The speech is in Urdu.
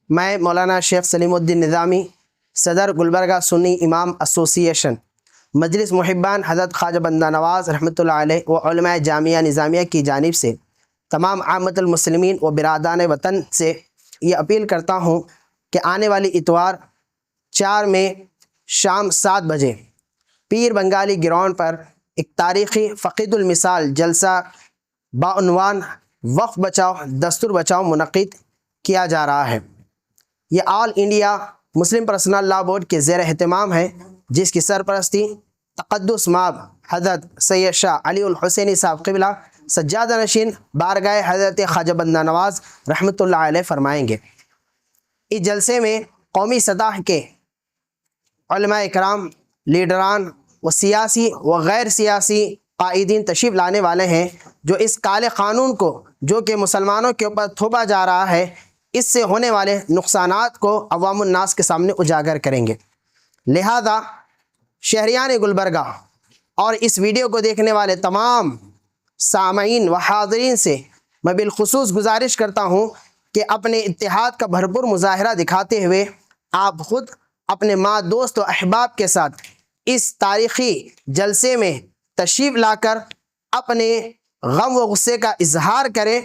میں مولانا شیخ سلیم الدین نظامی صدر گلبرگہ سنی امام ایسوسی ایشن مجلس محبان حضرت خواجہ بندہ نواز رحمۃ اللہ علیہ و علماء جامعہ نظامیہ کی جانب سے تمام عامت المسلمین و برادران وطن سے یہ اپیل کرتا ہوں کہ آنے والی اتوار 4 میں شام 7 بجے پیر بنگالی گراؤنڈ پر ایک تاریخی فقید المثال جلسہ بعنوان وقف بچاؤ دستور بچاؤ منعقد کیا جا رہا ہے۔ یہ آل انڈیا مسلم پرسنل لا بورڈ کے زیر اہتمام ہے، جس کی سرپرستی تقدس مآب حضرت سید شاہ علی الحسینی صاحب قبلہ سجادہ نشین بارگاہ حضرت خواجہ بندہ نواز رحمۃ اللہ علیہ فرمائیں گے۔ اس جلسے میں قومی سطح کے علماء اکرام، لیڈران و سیاسی و غیر سیاسی قائدین تشریف لانے والے ہیں، جو اس کالے قانون کو جو کہ مسلمانوں کے اوپر تھوپا جا رہا ہے، اس سے ہونے والے نقصانات کو عوام الناس کے سامنے اجاگر کریں گے۔ لہذا شہریان گلبرگہ اور اس ویڈیو کو دیکھنے والے تمام سامعین و حاضرین سے میں بالخصوص گزارش کرتا ہوں کہ اپنے اتحاد کا بھرپور مظاہرہ دکھاتے ہوئے آپ خود اپنے ماں، دوست و احباب کے ساتھ اس تاریخی جلسے میں تشریف لا کر اپنے غم و غصے کا اظہار کریں